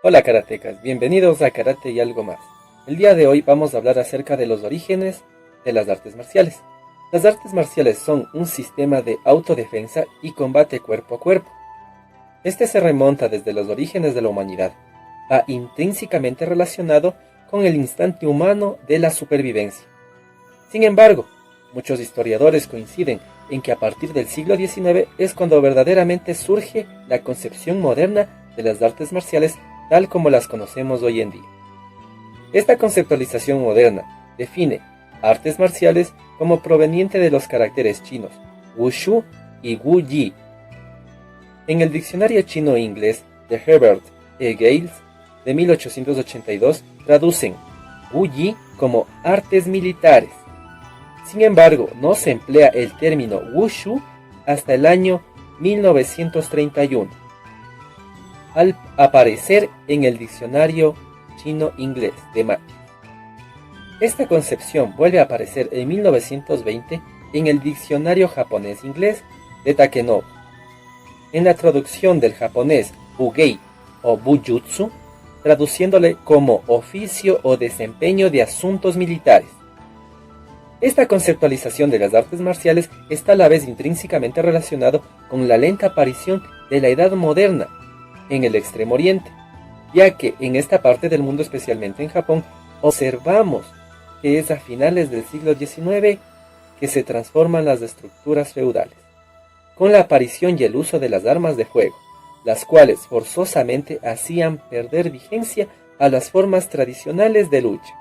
Hola karatecas, bienvenidos a Karate y algo más. El día de hoy vamos a hablar acerca de los orígenes de las artes marciales. Las artes marciales son un sistema de autodefensa y combate cuerpo a cuerpo. Este se remonta desde los orígenes de la humanidad. Va intrínsecamente relacionado con el instante humano de la supervivencia. Sin embargo, muchos historiadores coinciden en que a partir del siglo XIX es cuando verdaderamente surge la concepción moderna de las artes marciales tal como las conocemos hoy en día. Esta conceptualización moderna define artes marciales como proveniente de los caracteres chinos Wushu y Wu-Yi. En el diccionario chino-inglés de Herbert E. Gales de 1882 traducen Wu-Yi como artes militares. Sin embargo, no se emplea el término Wushu hasta el año 1931. Al aparecer en el diccionario chino-inglés de Matthews. Esta concepción vuelve a aparecer en 1920 en el diccionario japonés-inglés de Takenobu. En la traducción del japonés Bugei o Bujutsu, traduciéndole como oficio o desempeño de asuntos militares. Esta conceptualización de las artes marciales está a la vez intrínsecamente relacionado con la lenta aparición de la Edad Moderna en el Extremo Oriente, ya que en esta parte del mundo, especialmente en Japón, observamos que es a finales del siglo XIX que se transforman las estructuras feudales, con la aparición y el uso de las armas de fuego, las cuales forzosamente hacían perder vigencia a las formas tradicionales de lucha,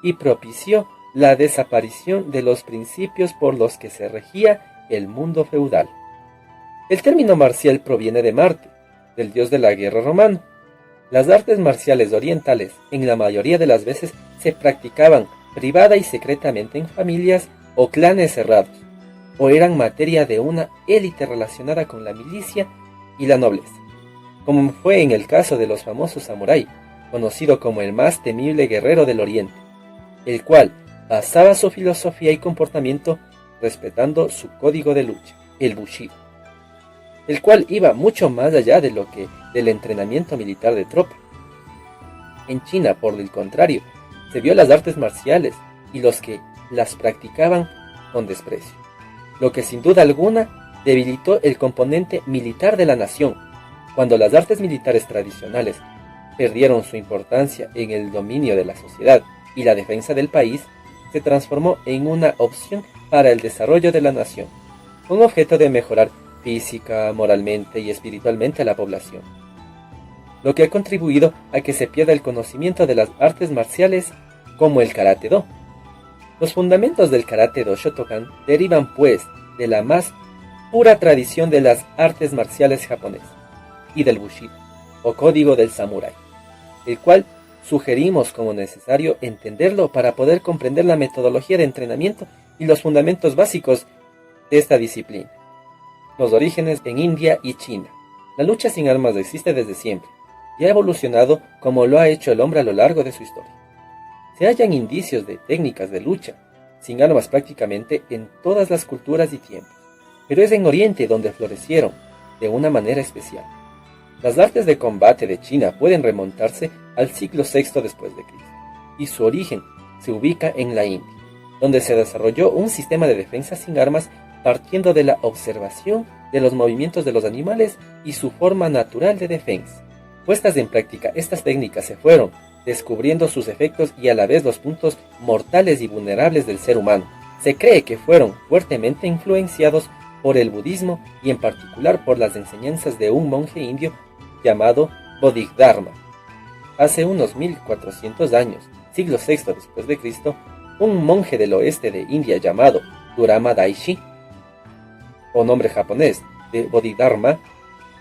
y propició la desaparición de los principios por los que se regía el mundo feudal. El término marcial proviene de Marte, del dios de la guerra romano. Las artes marciales orientales, en la mayoría de las veces, se practicaban privada y secretamente en familias o clanes cerrados, o eran materia de una élite relacionada con la milicia y la nobleza, como fue en el caso de los famosos samurái, conocido como el más temible guerrero del Oriente, el cual basaba su filosofía y comportamiento respetando su código de lucha, el Bushido, el cual iba mucho más allá de lo que del entrenamiento militar de tropa. En China, por el contrario, se vio las artes marciales y los que las practicaban con desprecio, lo que sin duda alguna debilitó el componente militar de la nación, cuando las artes militares tradicionales perdieron su importancia en el dominio de la sociedad y la defensa del país, se transformó en una opción para el desarrollo de la nación, con objeto de mejorar física, moralmente y espiritualmente a la población, lo que ha contribuido a que se pierda el conocimiento de las artes marciales como el Karate-Do. Los fundamentos del Karate-Do Shotokan derivan pues de la más pura tradición de las artes marciales japonesas y del Bushido, o código del samurái, el cual sugerimos como necesario entenderlo para poder comprender la metodología de entrenamiento y los fundamentos básicos de esta disciplina. Los orígenes en India y China. La lucha sin armas existe desde siempre y ha evolucionado como lo ha hecho el hombre a lo largo de su historia. Se hallan indicios de técnicas de lucha sin armas prácticamente en todas las culturas y tiempos, pero es en Oriente donde florecieron de una manera especial. Las artes de combate de China pueden remontarse al siglo VI después de Cristo, y su origen se ubica en la India, donde se desarrolló un sistema de defensa sin armas partiendo de la observación de los movimientos de los animales y su forma natural de defensa. Puestas en práctica, estas técnicas se fueron descubriendo sus efectos y a la vez los puntos mortales y vulnerables del ser humano. Se cree que fueron fuertemente influenciados por el budismo y en particular por las enseñanzas de un monje indio llamado Bodhidharma. Hace unos 1400 años, siglo VI después de Cristo, un monje del oeste de India llamado Durama Daishi, o nombre japonés de Bodhidharma,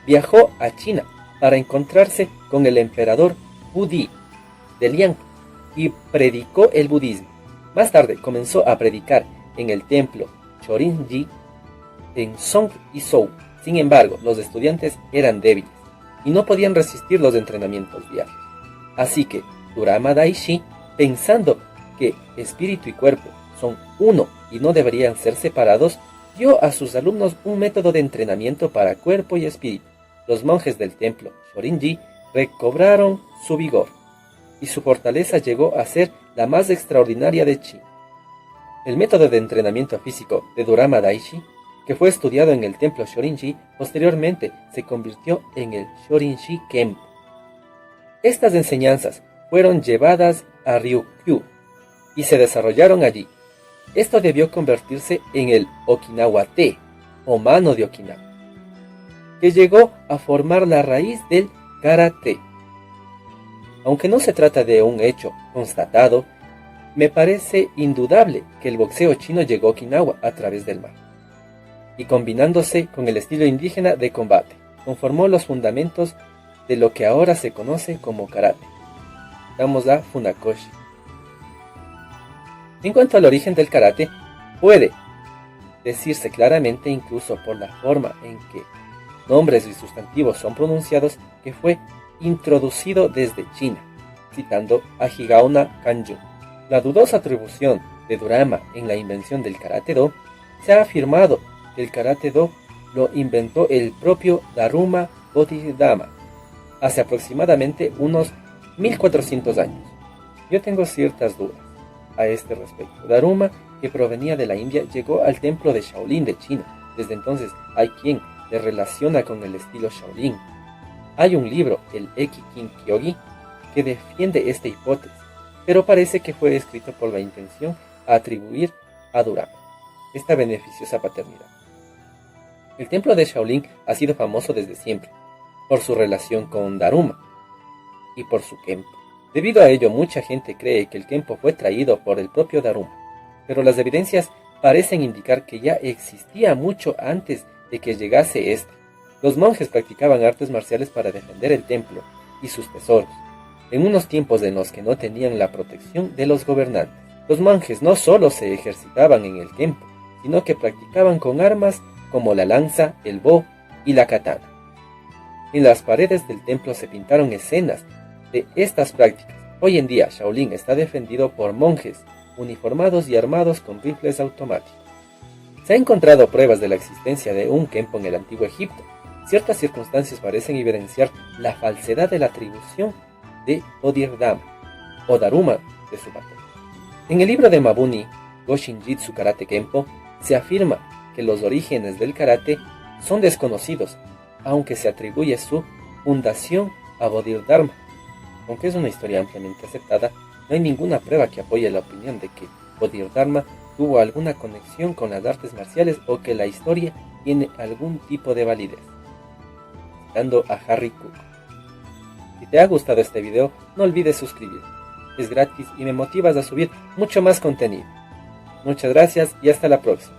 viajó a China para encontrarse con el emperador Budi de Liang y predicó el budismo. Más tarde comenzó a predicar en el templo Chorinji en Song y Zhou. Sin embargo, los estudiantes eran débiles y no podían resistir los entrenamientos diarios. Así que Durama Daishi, pensando que espíritu y cuerpo son uno y no deberían ser separados, dio a sus alumnos un método de entrenamiento para cuerpo y espíritu. Los monjes del templo Shorinji recobraron su vigor y su fortaleza llegó a ser la más extraordinaria de China. El método de entrenamiento físico de Durama Daishi, que fue estudiado en el templo Shorinji, posteriormente se convirtió en el Shorinji Kempo. Estas enseñanzas fueron llevadas a Ryukyu y se desarrollaron allí. Esto debió convertirse en el Okinawa-te, o mano de Okinawa, que llegó a formar la raíz del karate. Aunque no se trata de un hecho constatado, me parece indudable que el boxeo chino llegó a Okinawa a través del mar, y combinándose con el estilo indígena de combate, conformó los fundamentos de lo que ahora se conoce como karate. Damos a Funakoshi. En cuanto al origen del karate, puede decirse claramente, incluso por la forma en que nombres y sustantivos son pronunciados, que fue introducido desde China, citando a Higaonna Kanjun. La dudosa atribución de Durama en la invención del Karate-do, se ha afirmado que el Karate-do lo inventó el propio Daruma Bodhidharma hace aproximadamente unos 1400 años. Yo tengo ciertas dudas a este respecto. Daruma, que provenía de la India, llegó al templo de Shaolin de China. Desde entonces hay quien le relaciona con el estilo Shaolin. Hay un libro, el Eki-kin Kyogi, que defiende esta hipótesis, pero parece que fue escrito por la intención a atribuir a Durama esta beneficiosa paternidad. El templo de Shaolin ha sido famoso desde siempre, por su relación con Daruma y por su Kempo. Debido a ello, mucha gente cree que el Kempo fue traído por el propio Daruma, pero las evidencias parecen indicar que ya existía mucho antes de que llegase este. Los monjes practicaban artes marciales para defender el templo y sus tesoros, en unos tiempos en los que no tenían la protección de los gobernantes. Los monjes no solo se ejercitaban en el Kempo, sino que practicaban con armas como la lanza, el bo y la katana. En las paredes del templo se pintaron escenas de estas prácticas. Hoy en día, Shaolin está defendido por monjes uniformados y armados con rifles automáticos. Se han encontrado pruebas de la existencia de un Kempo en el antiguo Egipto. Ciertas circunstancias parecen evidenciar la falsedad de la atribución de Bodhidharma o Daruma de su patrón. En el libro de Mabuni, Goshinjitsu Karate Kempo, se afirma que los orígenes del karate son desconocidos, aunque se atribuye su fundación a Bodhidharma. Aunque es una historia ampliamente aceptada, no hay ninguna prueba que apoye la opinión de que Bodhidharma tuvo alguna conexión con las artes marciales o que la historia tiene algún tipo de validez. Citando a Harry Cook. Si te ha gustado este video, no olvides suscribirte. Es gratis y me motivas a subir mucho más contenido. Muchas gracias y hasta la próxima.